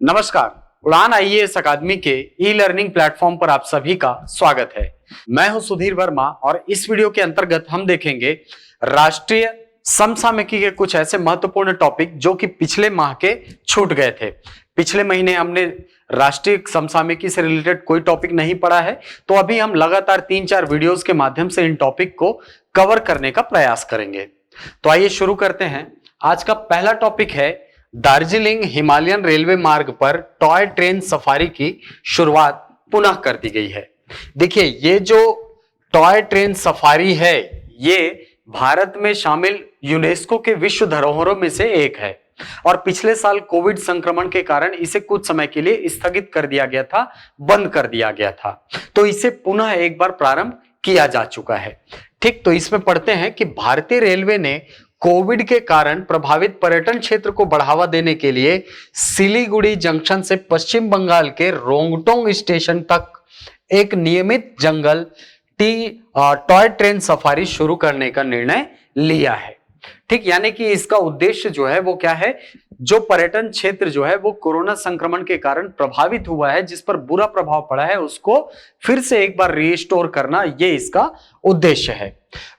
नमस्कार, उड़ान आईएएस अकादमी के ई लर्निंग प्लेटफॉर्म पर आप सभी का स्वागत है। मैं हूं सुधीर वर्मा और इस वीडियो के अंतर्गत हम देखेंगे राष्ट्रीय समसामयिकी के कुछ ऐसे महत्वपूर्ण टॉपिक जो कि पिछले माह के छूट गए थे। पिछले महीने हमने राष्ट्रीय समसामयिकी से रिलेटेड कोई टॉपिक नहीं पढ़ा है, तो अभी हम लगातार 3-4 वीडियोस के माध्यम से इन टॉपिक को कवर करने का प्रयास करेंगे। तो आइए शुरू करते हैं। आज का पहला टॉपिक है दार्जिलिंग हिमालयन रेलवे मार्ग पर टॉय ट्रेन सफारी की शुरुआत पुनः कर दी गई है। देखिए, ये जो टॉय ट्रेन सफारी है ये भारत में शामिल यूनेस्को के विश्व धरोहरों में से एक है और पिछले साल कोविड संक्रमण के कारण इसे कुछ समय के लिए स्थगित कर दिया गया था, बंद कर दिया गया था। तो इसे पुनः एक बार प्रारंभ किया जा चुका है। ठीक, तो इसमें पढ़ते हैं कि भारतीय रेलवे ने कोविड के कारण प्रभावित पर्यटन क्षेत्र को बढ़ावा देने के लिए सिलीगुड़ी जंक्शन से पश्चिम बंगाल के रोंगटोंग स्टेशन तक एक नियमित जंगल टॉय ट्रेन सफारी शुरू करने का निर्णय लिया है। ठीक, यानी कि इसका उद्देश्य जो है वो क्या है, जो पर्यटन क्षेत्र जो है वो कोरोना संक्रमण के कारण प्रभावित हुआ है, जिस पर बुरा प्रभाव पड़ा है, उसको फिर से एक बार रीस्टोर करना, ये इसका उद्देश्य है।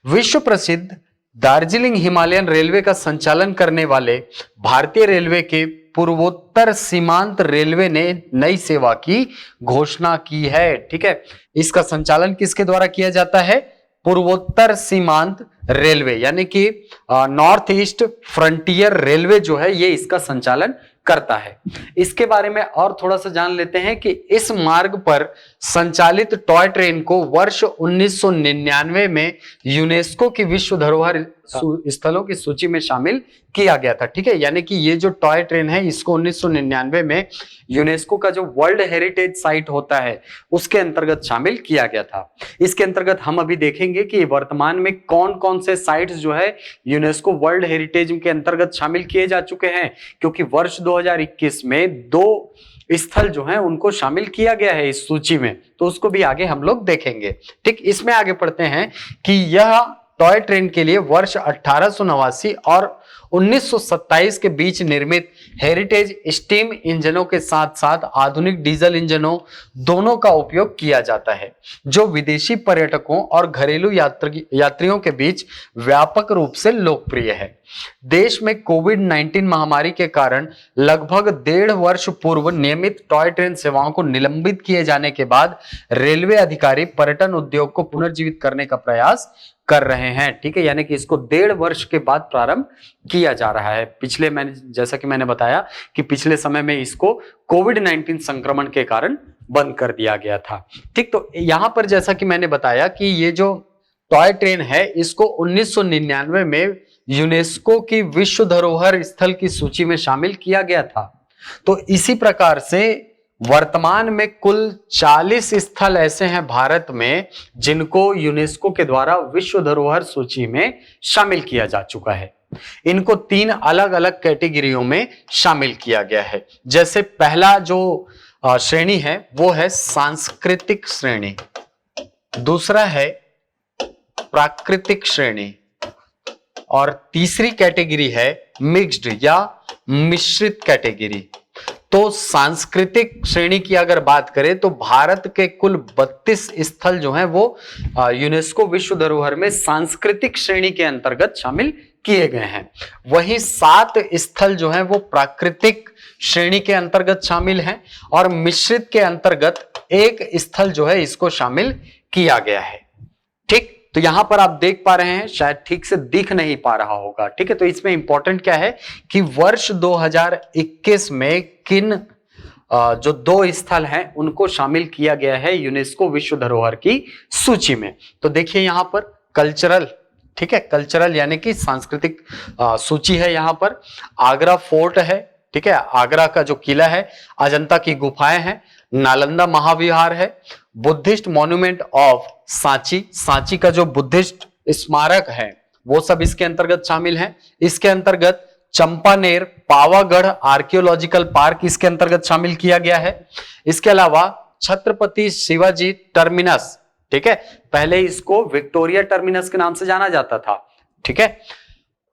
विश्व प्रसिद्ध दार्जिलिंग हिमालयन रेलवे का संचालन करने वाले भारतीय रेलवे के पूर्वोत्तर सीमांत रेलवे ने नई सेवा की घोषणा की है। ठीक है, इसका संचालन किसके द्वारा किया जाता है? पूर्वोत्तर सीमांत रेलवे, यानी कि नॉर्थ ईस्ट फ्रंटियर रेलवे जो है ये इसका संचालन करता है। इसके बारे में और थोड़ा सा जान लेते हैं कि इस मार्ग पर संचालित टॉय ट्रेन को वर्ष 1999 में यूनेस्को की विश्व धरोहर स्थलों की सूची में शामिल किया गया था। ठीक है, यानी कि ये जो टॉय ट्रेन है इसको 1999 में यूनेस्को का जो वर्ल्ड हेरिटेज साइट होता है उसके अंतर्गत शामिल किया गया था। इसके अंतर्गत हम अभी देखेंगे कि वर्तमान में कौन कौन से साइट्स जो है यूनेस्को वर्ल्ड हेरिटेज के अंतर्गत शामिल किए जा चुके हैं, क्योंकि वर्ष 2021 में 2 स्थल जो हैं उनको शामिल किया गया है इस सूची में, तो उसको भी आगे हम लोग देखेंगे। ठीक, इसमें आगे पढ़ते हैं कि यह टॉय ट्रेन के लिए वर्ष 1889 और 1927 के बीच निर्मित हेरिटेज स्टीम इंजनों के साथ साथ आधुनिक डीजल इंजनों दोनों का उपयोग किया जाता है, जो विदेशी पर्यटकों और घरेलू यात्रियों के बीच व्यापक रूप से लोकप्रिय है। देश में कोविड-19 महामारी के कारण लगभग 1.5 वर्ष पूर्व नियमित टॉय ट्रेन सेवाओं को निलंबित किए जाने के बाद रेलवे अधिकारी पर्यटन उद्योग को पुनर्जीवित करने का प्रयास कर रहे हैं। ठीक है, यानी कि इसको 1.5 वर्ष के बाद प्रारंभ किया जा रहा है। जैसा कि मैंने बताया कि पिछले समय में इसको कोविड-19 संक्रमण के कारण बंद कर दिया गया था। ठीक, तो यहां पर जैसा कि मैंने बताया कि ये जो टॉय ट्रेन है इसको 1999 में यूनेस्को की विश्व धरोहर स्थल की सूची में शामिल किया गया था। तो इसी प्रकार से वर्तमान में कुल 40 स्थल ऐसे हैं भारत में जिनको यूनेस्को के द्वारा विश्व धरोहर सूची में शामिल किया जा चुका है। इनको 3 अलग अलग कैटेगरियों में शामिल किया गया है। जैसे पहला जो श्रेणी है वो है सांस्कृतिक श्रेणी, दूसरा है प्राकृतिक श्रेणी और तीसरी कैटेगरी है मिक्स्ड या मिश्रित कैटेगरी। तो सांस्कृतिक श्रेणी की अगर बात करें तो भारत के कुल 32 स्थल जो हैं वो यूनेस्को विश्व धरोहर में सांस्कृतिक श्रेणी के अंतर्गत शामिल किए गए हैं। वहीं 7 स्थल जो हैं वो प्राकृतिक श्रेणी के अंतर्गत शामिल हैं और मिश्रित के अंतर्गत 1 स्थल जो है इसको शामिल किया गया है। ठीक, तो यहां पर आप देख पा रहे हैं, शायद ठीक से दिख नहीं पा रहा होगा। ठीक है, तो इसमें इंपॉर्टेंट क्या है कि वर्ष 2021 में किन जो 2 स्थल हैं उनको शामिल किया गया है यूनेस्को विश्व धरोहर की सूची में। तो देखिए यहां पर कल्चरल, ठीक है, कल्चरल यानी कि सांस्कृतिक सूची है। यहां पर आगरा फोर्ट है, ठीक है, आगरा का जो किला है, अजंता की गुफाएं हैं, नालंदा महाविहार है, Buddhist monument of Sanchi, Sanchi का जो बुद्धिस्ट स्मारक है वो सब इसके अंतर्गत शामिल है। इसके अंतर्गत चंपानेर पावागढ़ आर्कियोलॉजिकल पार्क इसके अंतर्गत शामिल किया गया है। इसके अलावा छत्रपति शिवाजी टर्मिनस, ठीक है, पहले इसको विक्टोरिया टर्मिनस के नाम से जाना जाता था, ठीक है।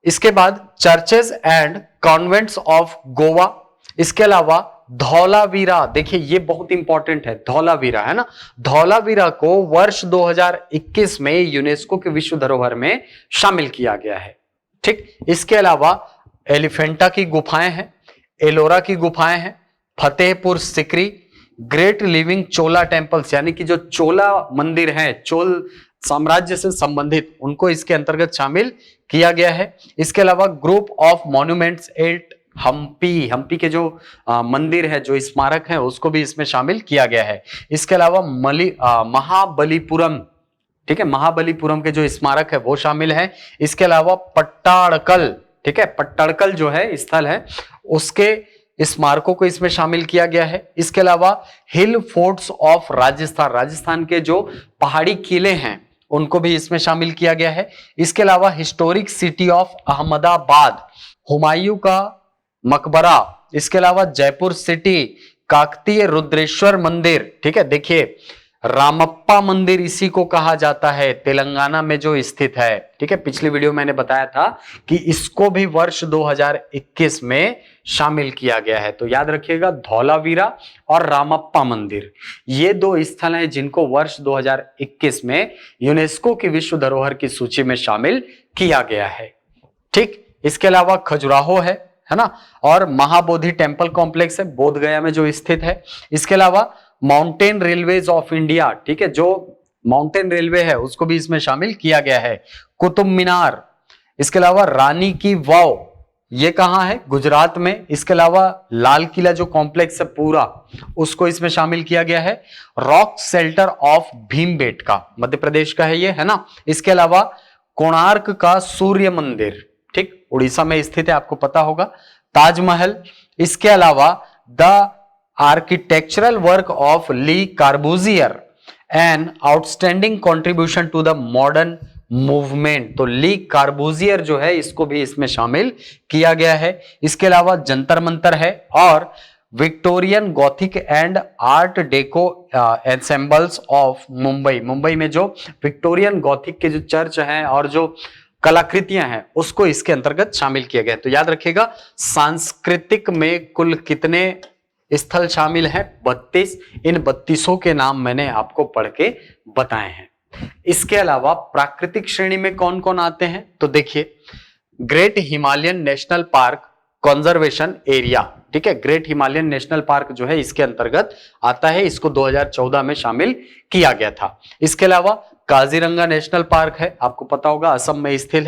इसके बाद churches and convents of Goa, इसके अलावा धौलावीरा, देखिए ये बहुत इंपॉर्टेंट है, धौलावीरा है ना, धौलावीरा को वर्ष 2021 में यूनेस्को के विश्व धरोहर में शामिल किया गया है। ठीक, इसके अलावा एलिफेंटा की गुफाएं हैं, एलोरा की गुफाएं हैं, फतेहपुर सिकरी, ग्रेट लिविंग चोला टेम्पल्स, यानी कि जो चोला मंदिर हैं, चोल साम्राज्य से संबंधित, उनको इसके अंतर्गत शामिल किया गया है। इसके अलावा group of monuments at Hampi, Hampi के जो मंदिर है, जो स्मारक है, उसको भी इसमें शामिल किया गया है। इसके अलावा महाबलीपुरम, ठीक है, महाबलीपुरम के जो स्मारक है वो शामिल है। इसके अलावा पट्टाड़कल, ठीक है, पट्टाड़कल जो है स्थल है, उसके स्मारकों को इसमें शामिल किया गया है। इसके अलावा हिल फोर्ट्स ऑफ राजस्थान, राजस्थान के जो पहाड़ी किले हैं उनको भी इसमें शामिल किया गया है। इसके अलावा historic city of Ahmedabad, Humayun का मकबरा, इसके अलावा जयपुर सिटी, काकतीय रुद्रेश्वर मंदिर, ठीक है, देखिए रामप्पा मंदिर इसी को कहा जाता है, तेलंगाना में जो स्थित है। ठीक है, पिछली वीडियो मैंने बताया था कि इसको भी वर्ष 2021 में शामिल किया गया है। तो याद रखिएगा, धौलावीरा और रामप्पा मंदिर, ये दो स्थल हैं जिनको वर्ष 2021 में यूनेस्को की विश्व धरोहर की सूची में शामिल किया गया है। ठीक, इसके अलावा खजुराहो है ना, और महाबोधि टेम्पल कॉम्प्लेक्स है बोध गया में जो स्थित है। इसके अलावा माउंटेन रेलवेज ऑफ इंडिया, ठीक है, जो माउंटेन रेलवे है उसको भी इसमें शामिल किया गया है। कुतुब मीनार, इसके अलावा रानी की वाव, ये कहां है, गुजरात में। इसके अलावा लाल किला जो कॉम्प्लेक्स है पूरा, उसको इसमें शामिल किया गया है। Rock shelter of Bhimbetka, Madhya Pradesh का है ये, है ना। इसके अलावा कोणार्क का सूर्य मंदिर, ठीक, उड़ीसा में स्थित है, आपको पता होगा। ताजमहल, इसके अलावा the architectural work of Lee कार्बूजियर, an outstanding contribution to the modern movement, तो ली कार्बूजियर जो है इसको भी इसमें शामिल किया गया है। इसके अलावा जंतर मंतर है, और Victorian Gothic and art deco ensembles of Mumbai, Mumbai में जो विक्टोरियन गॉथिक के जो चर्च हैं और जो कलाकृतियां हैं उसको इसके अंतर्गत शामिल किया गया है। तो याद रखिएगा, सांस्कृतिक में कुल कितने स्थल शामिल हैं, 32। इन 32 के नाम मैंने आपको पढ़ के बताए हैं। इसके अलावा प्राकृतिक श्रेणी में कौन कौन आते हैं, तो देखिए great Himalayan national park conservation area, ठीक है, ग्रेट हिमालयन नेशनल पार्क जो है इसके अंतर्गत आता है, इसको 2014 में शामिल किया गया था। इसके अलावा काजीरंगा नेशनल पार्क है, आपको पता होगा, असम में स्थित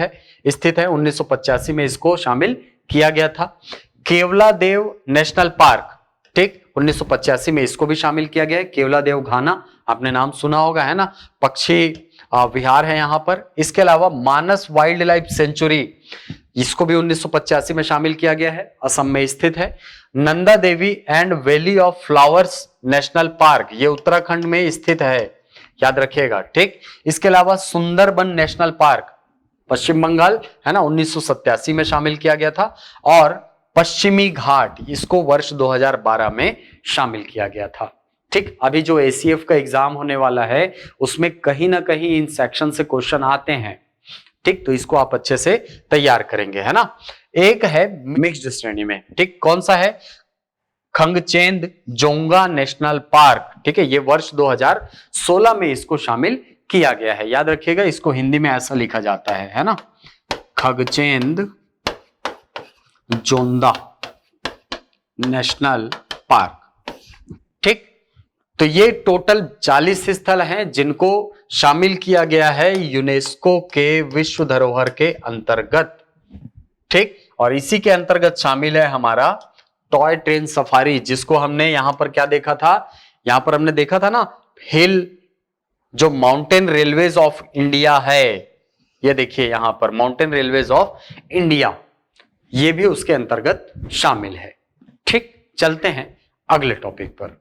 है, 1985 में इसको शामिल किया गया था। केवलादेव नेशनल पार्क, ठीक, 1985 में इसको भी शामिल किया गया है। केवलादेव घाना, आपने नाम सुना होगा, है ना, पक्षी विहार है यहां पर। इसके अलावा मानस वाइल्ड लाइफ सेंचुरी, इसको भी 1985 में शामिल किया गया है, असम में स्थित है। Nanda Devi and valley of flowers national park, ये उत्तराखंड में स्थित है, याद रखिएगा। ठीक, इसके अलावा सुंदरबन नेशनल पार्क पश्चिम बंगाल, है ना, 1987 में शामिल किया गया था। और पश्चिमी घाट, इसको वर्ष 2012 में शामिल किया गया था। ठीक, अभी जो एसीएफ का एग्जाम होने वाला है उसमें कहीं ना कहीं इन सेक्शन से क्वेश्चन आते हैं। ठीक, तो इसको आप अच्छे से तैयार करेंगे, है ना। एक है मिक्स्ड श्रेणी में, ठीक, कौन सा है, खंगचेंद जोंगा नेशनल पार्क, ठीक है, ये वर्ष 2016 में इसको शामिल किया गया है। याद रखिएगा, इसको हिंदी में ऐसा लिखा जाता है ना, खंगचेंद जोंदा नेशनल पार्क। ठीक, तो ये टोटल 40 स्थल हैं जिनको शामिल किया गया है यूनेस्को के विश्व धरोहर के अंतर्गत। ठीक, और इसी के अंतर्गत शामिल है हमारा टॉय ट्रेन सफारी, जिसको हमने यहां पर क्या देखा था, यहां पर हमने देखा था ना, हिल जो माउंटेन रेलवेज ऑफ इंडिया है, ये देखिए यहां पर माउंटेन रेलवेज ऑफ इंडिया, ये भी उसके अंतर्गत शामिल है। ठीक, चलते हैं अगले टॉपिक पर।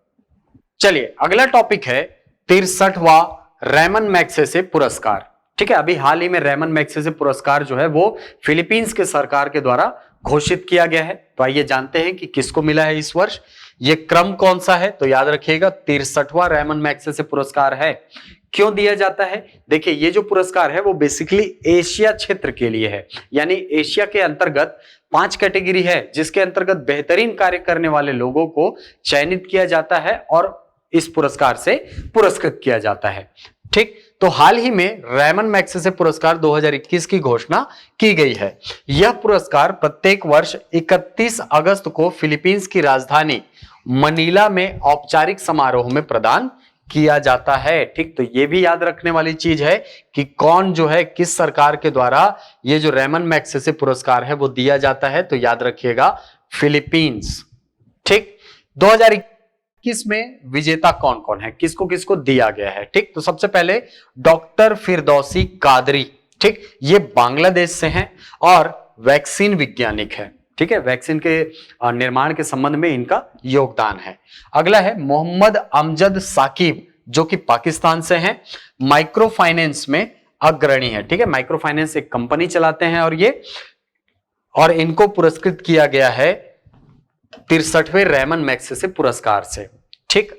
चलिए, अगला टॉपिक है 63वां रेमन मैग्सेसे पुरस्कार। ठीक है, अभी हाल ही में रेमन मैग्सेसे पुरस्कार जो है वो फिलीपींस के सरकार के द्वारा घोषित किया गया है। तो आइए जानते हैं कि किसको मिला है इस वर्ष, ये क्रम कौन सा है। तो याद रखिएगा, 63वां रेमन मैग्सेसे पुरस्कार है क्यों दिया जाता है? देखिए, ये जो पुरस्कार है वो बेसिकली एशिया क्षेत्र के लिए है, यानी एशिया के अंतर्गत 5 कैटेगरी है जिसके अंतर्गत बेहतरीन कार्य करने वाले लोगों को चयनित किया जाता है और इस पुरस्कार से पुरस्कृत किया जाता है। ठीक, तो हाल ही में रेमन मैग्सेसे पुरस्कार 2021 की घोषणा की गई है। यह पुरस्कार प्रत्येक वर्ष 31 अगस्त को फिलीपींस की राजधानी मनीला में औपचारिक समारोह में प्रदान किया जाता है। ठीक, तो ये भी याद रखने वाली चीज है कि कौन जो है, किस सरकार के द्वारा ये जो रेमन मैग्सेसे पुरस्कार है वो दिया जाता है, तो याद रखिएगा फिलीपींस। ठीक, 2021 में विजेता कौन कौन है, किसको किसको दिया गया है? ठीक, तो सबसे पहले डॉक्टर फिरदौसी कादरी। ठीक, ये बांग्लादेश से हैं और वैक्सीन वैज्ञानिक है। ठीक है, वैक्सीन के निर्माण के संबंध में इनका योगदान है। अगला है मोहम्मद अमजद साकिब, जो कि पाकिस्तान से हैं, माइक्रो फाइनेंस में अग्रणी है। ठीक है, माइक्रो फाइनेंस एक कंपनी चलाते हैं और इनको पुरस्कृत किया गया है 63वें रेमन मैग्सेसे पुरस्कार से। ठीक,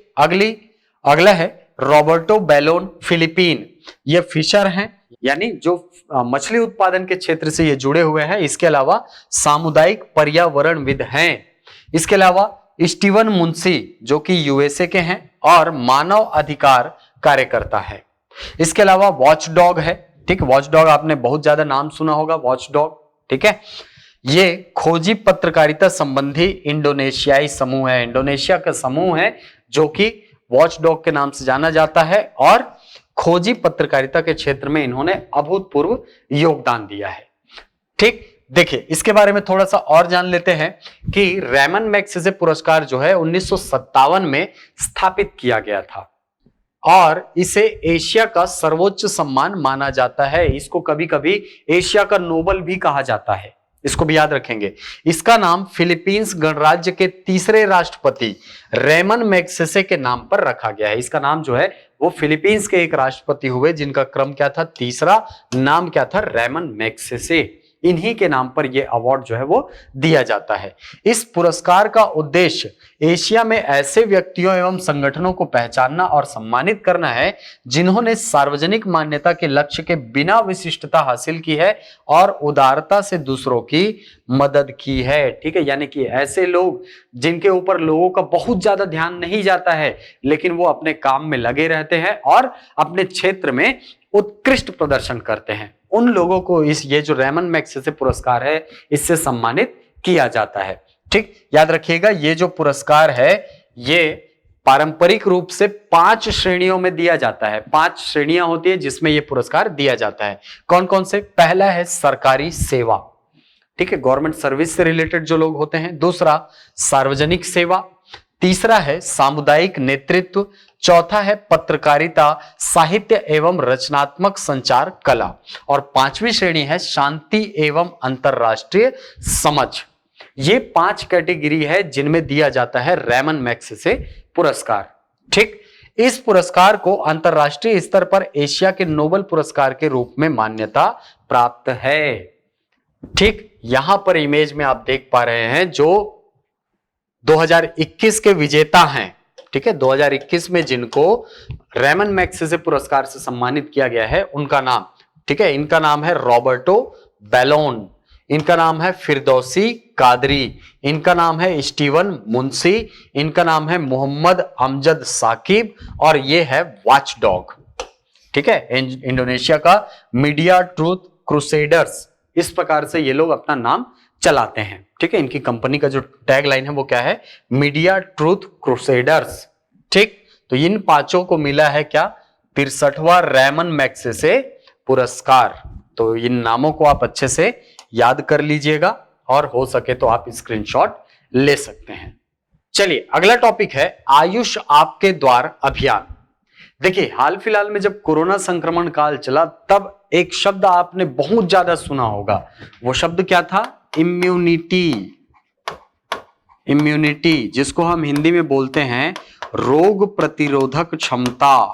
अगला है रॉबर्टो बेलोन, फिलीपीन। ये फिशर हैं, यानी जो मछली उत्पादन के क्षेत्र से ये जुड़े हुए हैं। इसके अलावा सामुदायिक पर्यावरणविद हैं। इसके अलावा स्टीवन मुंशी, जो कि यूएसए के हैं और मानव अधिकार कार्यकर्ता है। इसके अलावा वॉचडॉग है। ठीक, वॉचडॉग आपने बहुत ज्यादा नाम सुना होगा, वॉचडॉग। ठीक है, ये खोजी पत्रकारिता संबंधी इंडोनेशियाई समूह है, इंडोनेशिया का समूह है जो कि वॉचडॉग के नाम से जाना जाता है और खोजी पत्रकारिता के क्षेत्र में इन्होंने अभूतपूर्व योगदान दिया है। ठीक, देखिए इसके बारे में थोड़ा सा और जान लेते हैं कि रेमन मैग्सेसे पुरस्कार जो है 1957 में स्थापित किया गया था और इसे एशिया का सर्वोच्च सम्मान माना जाता है। इसको कभी कभी एशिया का नोबल भी कहा जाता है, इसको भी याद रखेंगे। इसका नाम फिलीपींस गणराज्य के तीसरे राष्ट्रपति रेमन मैग्सेसे के नाम पर रखा गया है। इसका नाम जो है वो फिलीपींस के एक राष्ट्रपति हुए जिनका क्रम क्या था, तीसरा। नाम क्या था, रेमन मैग्सेसे। इन्हीं के नाम पर यह अवार्ड जो है वो दिया जाता है। इस पुरस्कार का उद्देश्य एशिया में ऐसे व्यक्तियों एवं संगठनों को पहचानना और सम्मानित करना है जिन्होंने सार्वजनिक मान्यता के लक्ष्य के बिना विशिष्टता हासिल की है और उदारता से दूसरों की मदद की है। ठीक है, यानी कि ऐसे लोग जिनके ऊपर लोगों का बहुत ज्यादा ध्यान नहीं जाता है, लेकिन वो अपने काम में लगे रहते हैं और अपने क्षेत्र में उत्कृष्ट प्रदर्शन करते हैं, उन लोगों को ये जो रेमन मैग्सेसे पुरस्कार है इससे सम्मानित किया जाता है। ठीक, याद रखिएगा ये जो पुरस्कार है ये पारंपरिक रूप से 5 श्रेणियों में दिया जाता है। 5 श्रेणियां होती है जिसमें यह पुरस्कार दिया जाता है। कौन कौन से? पहला है सरकारी सेवा, ठीक है, गवर्नमेंट सर्विस से रिलेटेड जो लोग होते हैं। दूसरा सार्वजनिक सेवा। तीसरा है सामुदायिक नेतृत्व। चौथा है पत्रकारिता, साहित्य एवं रचनात्मक संचार कला। और 5वीं श्रेणी है शांति एवं अंतरराष्ट्रीय समझ। ये 5 कैटेगरी है जिनमें दिया जाता है रेमन मैग्सेसे पुरस्कार। ठीक, इस पुरस्कार को अंतरराष्ट्रीय स्तर पर एशिया के नोबेल पुरस्कार के रूप में मान्यता प्राप्त है। ठीक, यहां पर इमेज में आप देख पा रहे हैं जो 2021 के विजेता हैं। ठीक है, 2021 में जिनको रेमन मैग्सेसे पुरस्कार से सम्मानित किया गया है उनका नाम, ठीक है, इनका नाम है रॉबर्टो बेलोन, इनका नाम है फिरदौसी कादरी, इनका नाम है स्टीवन मुंशी, इनका नाम है मोहम्मद अमजद साकिब और ये है वॉचडॉग। ठीक है, इंडोनेशिया का मीडिया ट्रूथ क्रूसेडर्स, इस प्रकार से ये लोग अपना नाम चलाते हैं। ठीक है, इनकी कंपनी का जो टैग लाइन है वो क्या है? Media truth crusaders. ठीक, तो इन 5 को मिला है क्या? 63वां रेमन मैग्सेसे पुरस्कार। तो इन नामों को आप अच्छे से याद कर लीजिएगा और हो सके तो आप स्क्रीनशॉट ले सकते हैं। चलिए अगला टॉपिक है आयुष आपके द्वार अभियान। देखिए हाल फिलहाल में जब कोरोना संक्रमण काल चला तब एक शब्द आपने बहुत ज्यादा सुना होगा। वो शब्द क्या था? इम्यूनिटी। इम्यूनिटी जिसको हम हिंदी में बोलते हैं रोग प्रतिरोधक क्षमता।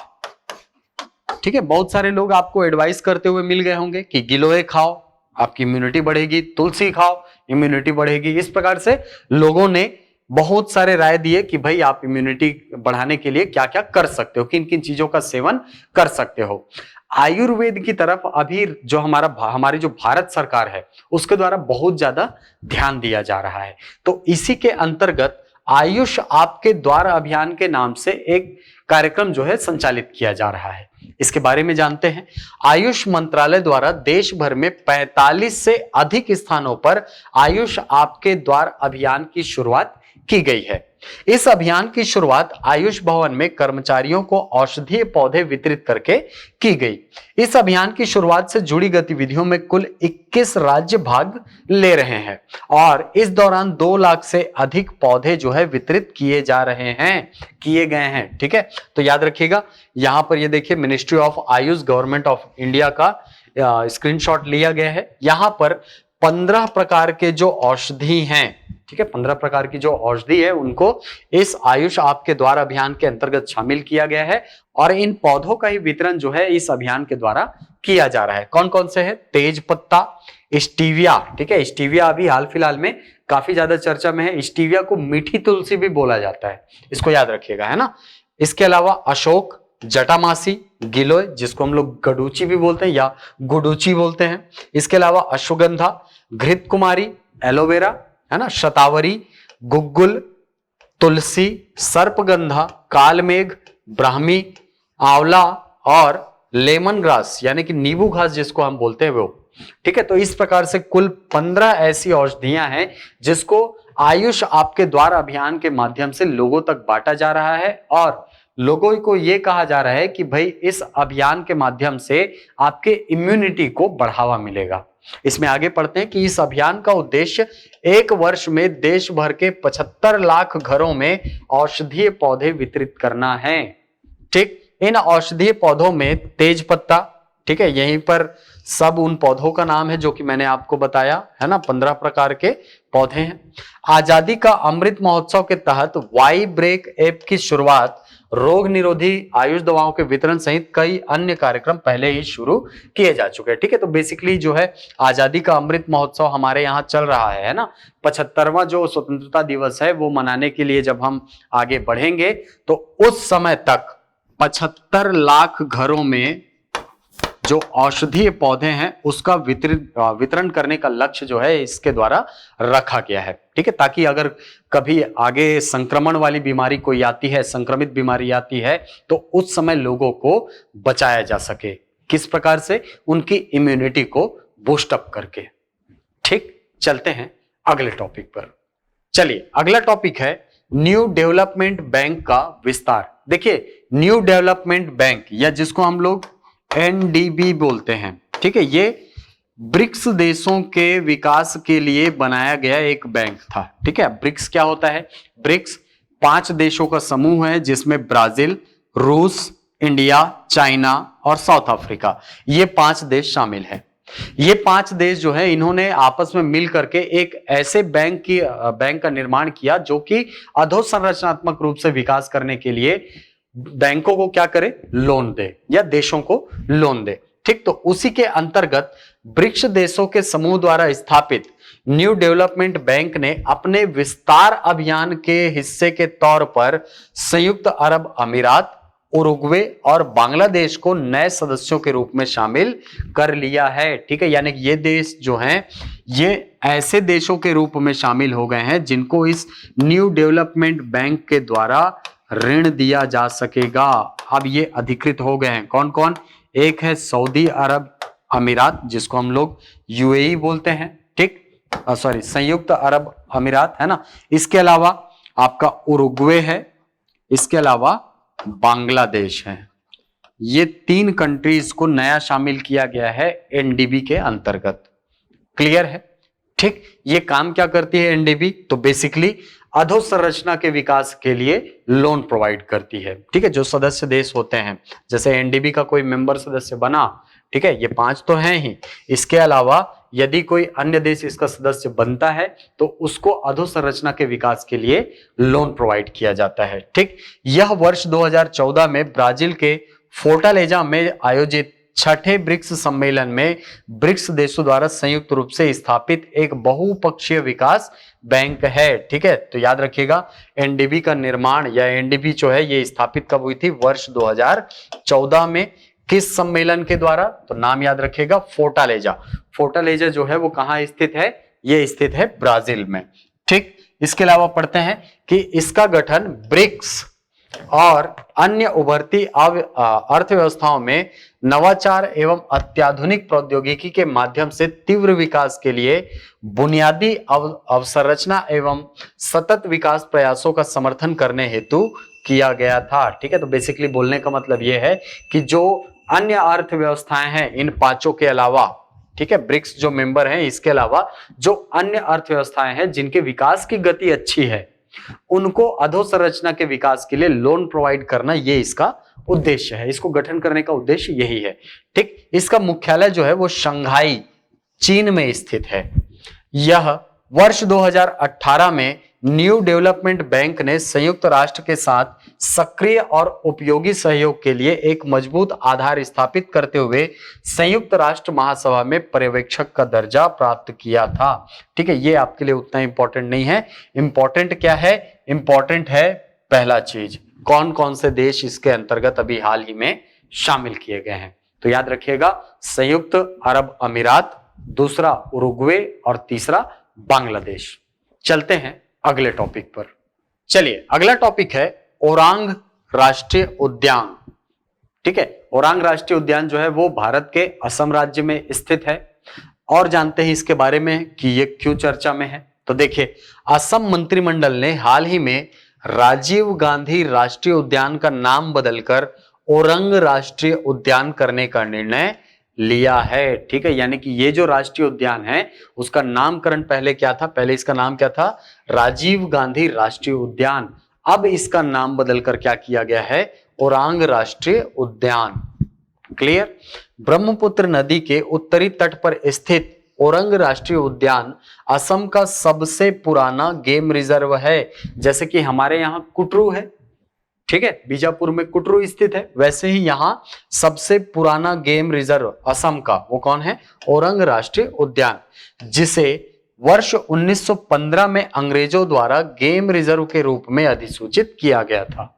ठीक है, बहुत सारे लोग आपको एडवाइस करते हुए मिल गए होंगे कि गिलोय खाओ आपकी इम्यूनिटी बढ़ेगी, तुलसी खाओ इम्यूनिटी बढ़ेगी। इस प्रकार से लोगों ने बहुत सारे राय दिए कि भाई आप इम्यूनिटी बढ़ाने के लिए क्या क्या कर सकते हो, किन किन चीजों का सेवन कर सकते हो। आयुर्वेद की तरफ अभी जो हमारी जो भारत सरकार है उसके द्वारा बहुत ज्यादा ध्यान दिया जा रहा है। तो इसी के अंतर्गत आयुष आपके द्वार अभियान के नाम से एक कार्यक्रम जो है संचालित किया जा रहा है। इसके बारे में जानते हैं। आयुष मंत्रालय द्वारा देश भर में 45 से अधिक स्थानों पर आयुष आपके द्वार अभियान की शुरुआत की गई है। इस अभियान की शुरुआत आयुष भवन में कर्मचारियों को औषधीय पौधे वितरित करके की गई। इस अभियान की शुरुआत से जुड़ी गतिविधियों में कुल 21 राज्य भाग ले रहे हैं और इस दौरान 2 लाख से अधिक पौधे जो है वितरित किए गए हैं। ठीक है, तो याद रखिएगा, यहां पर ये देखिए ministry of Ayush government of India का स्क्रीनशॉट लिया गया है। यहां पर 15 प्रकार के जो औषधि हैं, ठीक है, 15 प्रकार की जो औषधि है उनको इस आयुष आपके द्वार अभियान के अंतर्गत शामिल किया गया है और इन पौधों का ही वितरण जो है इस अभियान के द्वारा किया जा रहा है। कौन कौन से है? तेज पत्ता, स्टीविया, ठीक है, स्टीविया अभी हाल फिलहाल में काफी ज्यादा चर्चा में है। स्टीविया को मीठी तुलसी भी बोला जाता है, इसको याद रखिएगा, है ना। इसके अलावा अशोक, जटामासी, गिलोय जिसको हम लोग गडूची भी बोलते हैं या गुडूची बोलते हैं। इसके अलावा अश्वगंधा, घृत कुमारी, एलोवेरा, है ना, शतावरी, गुग्गुल, तुलसी, सर्पगंधा, कालमेघ, ब्राह्मी, आंवला और लेमन ग्रास यानी कि नींबू घास जिसको हम बोलते हैं वो। ठीक है, तो इस प्रकार से कुल 15 ऐसी औषधियां हैं जिसको आयुष आपके द्वार अभियान के माध्यम से लोगों तक बांटा जा रहा है और लोगों को यह कहा जा रहा है कि भाई इस अभियान के माध्यम से आपके इम्यूनिटी को बढ़ावा मिलेगा। इसमें आगे पढ़ते हैं कि इस अभियान का उद्देश्य 1 वर्ष में देश भर के 75 लाख घरों में औषधीय पौधे वितरित करना है। ठीक, इन औषधीय पौधों में तेज पत्ता, ठीक है, यहीं पर सब उन पौधों का नाम है जो कि मैंने आपको बताया, है ना, 15 प्रकार के पौधे हैं। आजादी का अमृत महोत्सव के तहत वाई ब्रेक ऐप की शुरुआत, रोग निरोधी आयुष दवाओं के वितरण सहित कई अन्य कार्यक्रम पहले ही शुरू किए जा चुके हैं। ठीक है, तो बेसिकली जो है आजादी का अमृत महोत्सव हमारे यहाँ चल रहा है ना। 75वां जो स्वतंत्रता दिवस है वो मनाने के लिए जब हम आगे बढ़ेंगे तो उस समय तक 75 लाख घरों में जो औषधीय पौधे हैं उसका वितरण करने का लक्ष्य जो है इसके द्वारा रखा गया है। ठीक है, ताकि अगर कभी आगे संक्रमण वाली बीमारी कोई आती है, संक्रमित बीमारी आती है, तो उस समय लोगों को बचाया जा सके। किस प्रकार से? उनकी इम्यूनिटी को बूस्ट अप करके। ठीक, चलते हैं अगले टॉपिक पर। चलिए, अगला टॉपिक है न्यू डेवलपमेंट बैंक का विस्तार। देखिए, न्यू डेवलपमेंट बैंक या जिसको हम लोग एनडीबी बोलते हैं, ठीक है, ये ब्रिक्स देशों के विकास के लिए बनाया गया एक बैंक था। ठीक है, ब्रिक्स क्या होता है? ब्रिक्स 5 देशों का समूह है जिसमें ब्राजील, रूस, इंडिया, चाइना और साउथ अफ्रीका, ये 5 देश शामिल हैं। ये 5 देश जो है इन्होंने आपस में मिल करके एक ऐसे बैंक का निर्माण किया जो कि अधोसंरचनात्मक रूप से विकास करने के लिए बैंकों को क्या करे? लोन दे या देशों को लोन दे। ठीक, तो उसी के अंतर्गत ब्रिक्स देशों के समूह द्वारा स्थापित न्यू डेवलपमेंट बैंक ने अपने विस्तार अभियान के हिस्से के तौर पर संयुक्त अरब अमीरात, उरुग्वे और बांग्लादेश को नए सदस्यों के रूप में शामिल कर लिया है। ठीक है, यानी कि ये देश जो हैं ये ऐसे देशों के रूप में शामिल हो गए हैं जिनको इस न्यू डेवलपमेंट बैंक के द्वारा ऋण दिया जा सकेगा। अब ये अधिकृत हो गए हैं। कौन कौन? एक है सऊदी अरब अमीरात जिसको हम लोग यूएई बोलते हैं। ठीक, सॉरी, संयुक्त अरब अमीरात, है ना। इसके अलावा आपका उरुग्वे है, इसके अलावा बांग्लादेश है। ये 3 कंट्रीज को नया शामिल किया गया है एनडीबी के अंतर्गत। क्लियर है? ठीक, ये काम क्या करती है एनडीबी? तो बेसिकली अधोसंरचना के विकास के लिए लोन प्रोवाइड करती है। ठीक है, जो सदस्य देश होते हैं, जैसे एनडीबी का कोई मेंबर सदस्य बना, ठीक है, ये 5 तो हैं ही, इसके अलावा यदि कोई अन्य देश इसका सदस्य बनता है तो उसको अधोसंरचना के विकास के लिए लोन प्रोवाइड किया जाता है। ठीक, यह वर्ष 2014 में ब्राजील के फोर्टालेजा में आयोजित छठे ब्रिक्स सम्मेलन में ब्रिक्स देशों द्वारा संयुक्त रूप से स्थापित एक बहुपक्षीय विकास बैंक है। ठीक है, तो याद रखिएगा एनडीबी का निर्माण या एनडीबी जो है ये स्थापित कब हुई थी? वर्ष 2014 में। किस सम्मेलन के द्वारा? तो नाम याद रखिएगा फोर्टालेजा। फोर्टालेजा जो है वो कहां स्थित है? ये स्थित है ब्राजील में। ठीक, इसके अलावा पढ़ते हैं कि इसका गठन ब्रिक्स और अन्य उभरती अर्थव्यवस्थाओं में नवाचार एवं अत्याधुनिक प्रौद्योगिकी के माध्यम से तीव्र विकास के लिए बुनियादी अवसंरचना एवं सतत विकास प्रयासों का समर्थन करने हेतु किया गया था। ठीक है, तो बेसिकली बोलने का मतलब यह है कि जो अन्य अर्थव्यवस्थाएं हैं इन पांचों के अलावा, ठीक है, ब्रिक्स जो मेंबर हैं इसके अलावा जो अन्य अर्थव्यवस्थाएं हैं जिनके विकास की गति अच्छी है उनको अधोसंरचना के विकास के लिए लोन प्रोवाइड करना, ये इसका उद्देश्य है। इसको गठन करने का उद्देश्य यही है। ठीक, इसका मुख्यालय जो है वो शंघाई चीन में स्थित है। यह वर्ष 2018 में न्यू डेवलपमेंट बैंक ने संयुक्त राष्ट्र के साथ सक्रिय और उपयोगी सहयोग के लिए एक मजबूत आधार स्थापित करते हुए संयुक्त राष्ट्र महासभा में पर्यवेक्षक का दर्जा प्राप्त किया था। ठीक है, ये आपके लिए उतना इंपॉर्टेंट नहीं है। इंपॉर्टेंट क्या है? इंपॉर्टेंट है पहला चीज, कौन कौन से देश इसके अंतर्गत अभी हाल ही में शामिल किए गए हैं। तो याद रखिएगा संयुक्त अरब अमीरात, दूसरा उरुग्वे और तीसरा बांग्लादेश। चलते हैं अगले टॉपिक पर। चलिए, अगला टॉपिक है ओरांग राष्ट्रीय उद्यान। ठीक है, ओरांग राष्ट्रीय उद्यान जो है वो भारत के असम राज्य में स्थित है। और जानते हैं इसके बारे में कि ये क्यों चर्चा में है। तो देखिए, असम मंत्रिमंडल ने हाल ही में राजीव गांधी राष्ट्रीय उद्यान का नाम बदलकर ओरंग राष्ट्रीय उद्यान करने का निर्णय लिया है। ठीक है, यानी कि ये जो राष्ट्रीय उद्यान है उसका नामकरण पहले क्या था? पहले इसका नाम क्या था? राजीव गांधी राष्ट्रीय उद्यान। अब इसका नाम बदलकर क्या किया गया है? ओरांग राष्ट्रीय उद्यान। क्लियर? ब्रह्मपुत्र नदी के उत्तरी तट पर स्थित ओरंग राष्ट्रीय उद्यान असम का सबसे पुराना गेम रिजर्व है। जैसे कि हमारे यहाँ कुटरू है, ठीक है, बीजापुर में कुटरू स्थित है, वैसे ही यहां सबसे पुराना गेम रिजर्व असम का वो कौन है? ओरंग राष्ट्रीय उद्यान, जिसे वर्ष 1915 में अंग्रेजों द्वारा गेम रिजर्व के रूप में अधिसूचित किया गया था।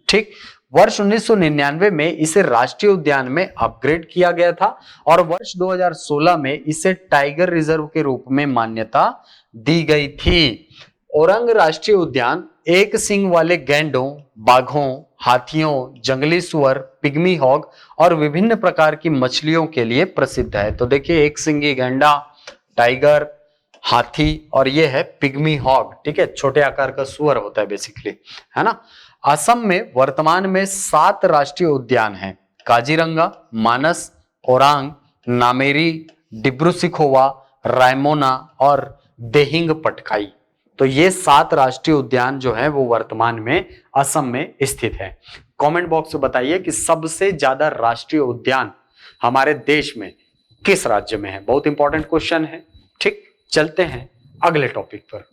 ठीक, वर्ष 1999 में इसे राष्ट्रीय उद्यान में अपग्रेड किया गया था और वर्ष 2016 में इसे टाइगर रिजर्व के रूप में मान्यता दी गई थी। ओरंग राष्ट्रीय उद्यान एक सींग वाले गैंडों, बाघों, हाथियों, जंगली सुअर, पिग्मी हॉग और विभिन्न प्रकार की मछलियों के लिए प्रसिद्ध है। तो देखिए, एक सींगी गैंडा, टाइगर, हाथी और ये है पिग्मी हॉग। ठीक है, छोटे आकार का सुअर होता है बेसिकली, है ना। असम में वर्तमान में 7 राष्ट्रीय उद्यान हैं: काजीरंगा, मानस, ओरांग, नामेरी, डिब्रू-सिखोवा, रायमोना और देहिंग पटकाई। तो ये 7 राष्ट्रीय उद्यान जो है वो वर्तमान में असम में स्थित है। कमेंट बॉक्स में बताइए कि सबसे ज्यादा राष्ट्रीय उद्यान हमारे देश में किस राज्य में है। बहुत इंपॉर्टेंट क्वेश्चन है। ठीक, चलते हैं अगले टॉपिक पर।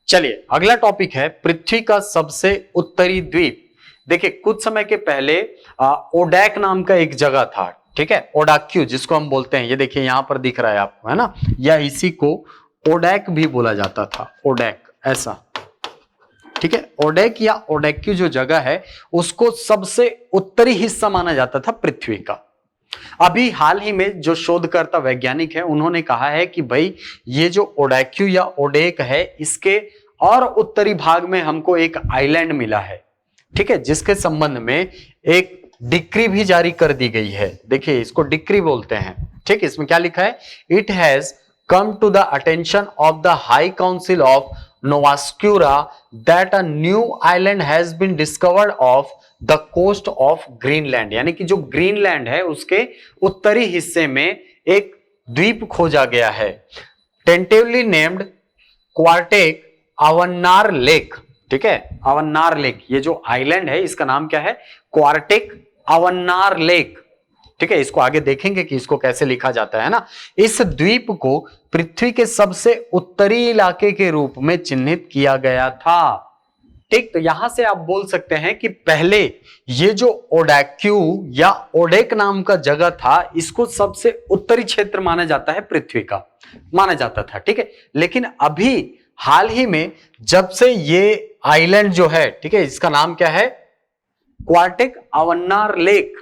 चलिए, अगला टॉपिक है पृथ्वी का सबसे उत्तरी द्वीप। देखिए, कुछ समय के पहले ओडैक नाम का एक जगह था। ठीक है, ओडाक्यू जिसको हम बोलते हैं, ये देखिए यहां पर दिख रहा है आपको, है ना, या इसी को ओडैक भी बोला जाता था, ओडैक ऐसा। ठीक है, ओडैक या ओडैक्यू जो जगह है उसको सबसे उत्तरी हिस्सा माना जाता था पृथ्वी का। अभी हाल ही में जो शोधकर्ता वैज्ञानिक है उन्होंने कहा है कि भाई ये जो ओडैक्यू या ओडेक है इसके और उत्तरी भाग में हमको एक आइलैंड मिला है। ठीक है, जिसके संबंध में एक डिक्री भी जारी कर दी गई है। देखिए, इसको डिक्री बोलते हैं। ठीक, इसमें क्या लिखा है? It has come to the attention of the High Council of Nova Scotia that a new island has been discovered off the coast of Greenland। यानी कि जो ग्रीनलैंड है उसके उत्तरी हिस्से में एक द्वीप खोजा गया है। टेंटेवली नेम्ड क्वार्टेक अवन्नार लेक। ठीक है, अवन्नार लेक, ये जो आइलैंड है इसका नाम क्या है? क्वार्टेक अवन्नार लेक। ठीक है, इसको आगे देखेंगे कि इसको कैसे लिखा जाता है ना। इस द्वीप को पृथ्वी के सबसे उत्तरी इलाके के रूप में चिन्हित किया गया था। ठीक, तो यहां से आप बोल सकते हैं कि पहले ये जो ओडैक्यू या ओडेक नाम का जगह था, इसको सबसे उत्तरी क्षेत्र माना जाता है पृथ्वी का, माना जाता था। ठीक है, लेकिन अभी हाल ही में जब से ये आइलैंड जो है, ठीक है, इसका नाम क्या है, क्वार्टिक अवन्नार लेक।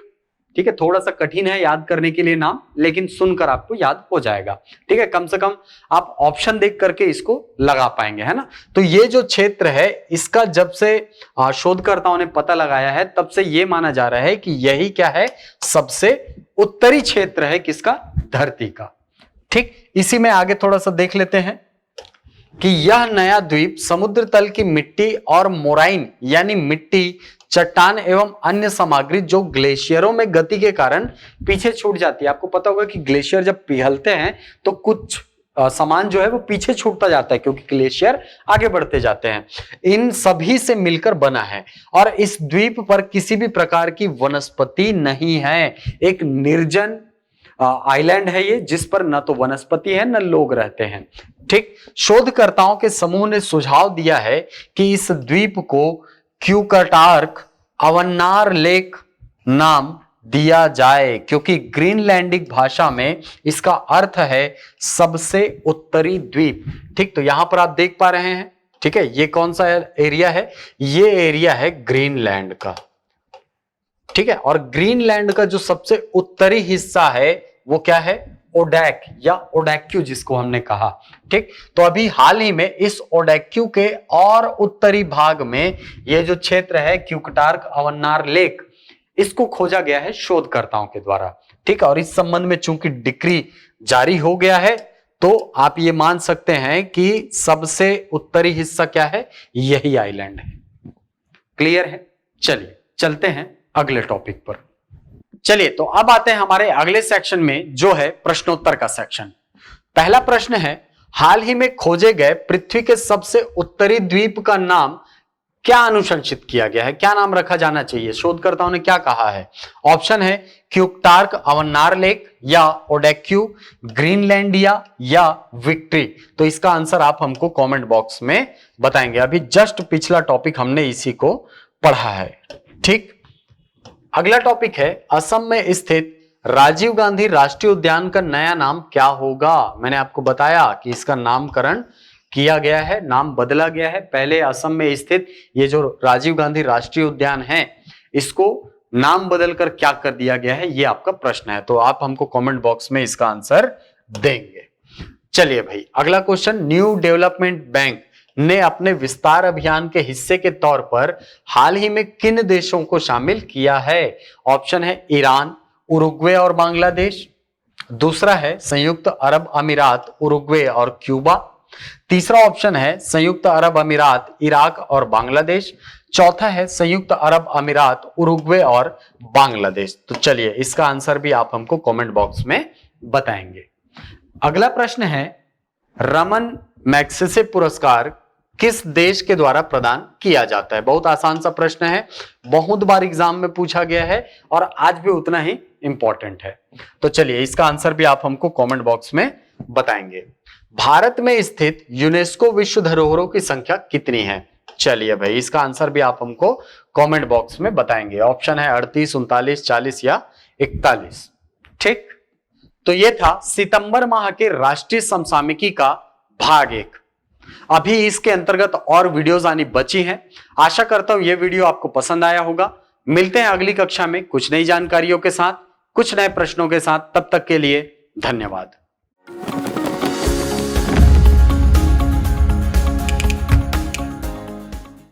ठीक है, थोड़ा सा कठिन है याद करने के लिए नाम, लेकिन सुनकर आपको याद हो जाएगा। ठीक है, कम से कम आप ऑप्शन देख करके इसको लगा पाएंगे, है ना। तो ये जो क्षेत्र है, इसका जब से शोधकर्ताओं ने पता लगाया है, तब से ये माना जा रहा है कि यही क्या है, सबसे उत्तरी क्षेत्र है किसका, धरती का। ठीक, इसी में आगे थोड़ा सा देख लेते हैं कि यह नया द्वीप समुद्र तल की मिट्टी और मोराइन यानी मिट्टी, चट्टान एवं अन्य सामग्री जो ग्लेशियरों में गति के कारण पीछे छूट जाती है। आपको पता होगा कि ग्लेशियर जब पिघलते हैं तो कुछ सामान जो है वो पीछे छूटता जाता है, क्योंकि ग्लेशियर आगे बढ़ते जाते हैं। इन सभी से मिलकर बना है और इस द्वीप पर किसी भी प्रकार की वनस्पति नहीं है। एक निर्जन आइलैंड है ये, जिस पर न तो वनस्पति है न लोग रहते हैं। ठीक, शोधकर्ताओं के समूह ने सुझाव दिया है कि इस द्वीप को क्यूकटार्क अवन्नार लेक नाम दिया जाए, क्योंकि ग्रीनलैंडिक भाषा में इसका अर्थ है सबसे उत्तरी द्वीप। ठीक, तो यहां पर आप देख पा रहे हैं, ठीक है, ये कौन सा एरिया है, ये एरिया है ग्रीनलैंड का। ठीक है, और ग्रीनलैंड का जो सबसे उत्तरी हिस्सा है वो क्या है, ओडेक या ओडैक्यू जिसको हमने कहा। ठीक, तो अभी हाल ही में इस ओडैक्यू के और उत्तरी भाग में ये जो क्षेत्र है क्यूकटार्क अवन्नार लेक, इसको खोजा गया है शोधकर्ताओं के द्वारा। ठीक, और इस संबंध में चूंकि डिक्री जारी हो गया है, तो आप ये मान सकते हैं कि सबसे उत्तरी हिस्सा क्या है, यही आइलैंड है। क्लियर है, चलिए चलते हैं अगले टॉपिक पर। चलिए, तो अब आते हैं हमारे अगले सेक्शन में, जो है प्रश्नोत्तर का सेक्शन। पहला प्रश्न है, हाल ही में खोजे गए पृथ्वी के सबसे उत्तरी द्वीप का नाम क्या अनुशंसित किया गया है, क्या नाम रखा जाना चाहिए, शोधकर्ताओं ने क्या कहा है। ऑप्शन है क्यूकटार्क अवन्नार लेक, या ओडैक्यू, ग्रीनलैंडिया, या विक्ट्री। तो इसका आंसर आप हमको कमेंट बॉक्स में बताएंगे। अभी जस्ट पिछला टॉपिक हमने इसी को पढ़ा है। ठीक, अगला टॉपिक है, असम में स्थित राजीव गांधी राष्ट्रीय उद्यान का नया नाम क्या होगा। मैंने आपको बताया कि इसका नामकरण किया गया है, नाम बदला गया है। पहले असम में स्थित ये जो राजीव गांधी राष्ट्रीय उद्यान है, इसको नाम बदलकर क्या कर दिया गया है, ये आपका प्रश्न है। तो आप हमको कमेंट बॉक्स में इसका आंसर देंगे। चलिए भाई, अगला क्वेश्चन, न्यू डेवलपमेंट बैंक ने अपने विस्तार अभियान के हिस्से के तौर पर हाल ही में किन देशों को शामिल किया है। ऑप्शन है ईरान, उरुग्वे और बांग्लादेश। दूसरा है संयुक्त अरब अमीरात, उरुग्वे और क्यूबा। तीसरा ऑप्शन है संयुक्त अरब अमीरात, इराक और बांग्लादेश। चौथा है संयुक्त अरब अमीरात, उरुग्वे और बांग्लादेश। तो चलिए, इसका आंसर भी आप हमको कमेंट बॉक्स में बताएंगे। अगला प्रश्न है, रमन मैग्सेसे पुरस्कार किस देश के द्वारा प्रदान किया जाता है। बहुत आसान सा प्रश्न है, बहुत बार एग्जाम में पूछा गया है और आज भी उतना ही इंपॉर्टेंट है। तो चलिए, इसका आंसर भी आप हमको कमेंट बॉक्स में बताएंगे। भारत में स्थित यूनेस्को विश्व धरोहरों की संख्या कितनी है। चलिए भाई, इसका आंसर भी आप हमको कमेंट बॉक्स में बताएंगे। ऑप्शन है 38, 39, 40 या 41। ठीक, तो ये था सितंबर माह के राष्ट्रीय समसामयिकी का भाग 1। अभी इसके अंतर्गत और वीडियोस आनी बची हैं। आशा करता हूं ये वीडियो आपको पसंद आया होगा। मिलते हैं अगली कक्षा में कुछ नई जानकारियों के साथ, कुछ नए प्रश्नों के साथ। तब तक के लिए धन्यवाद।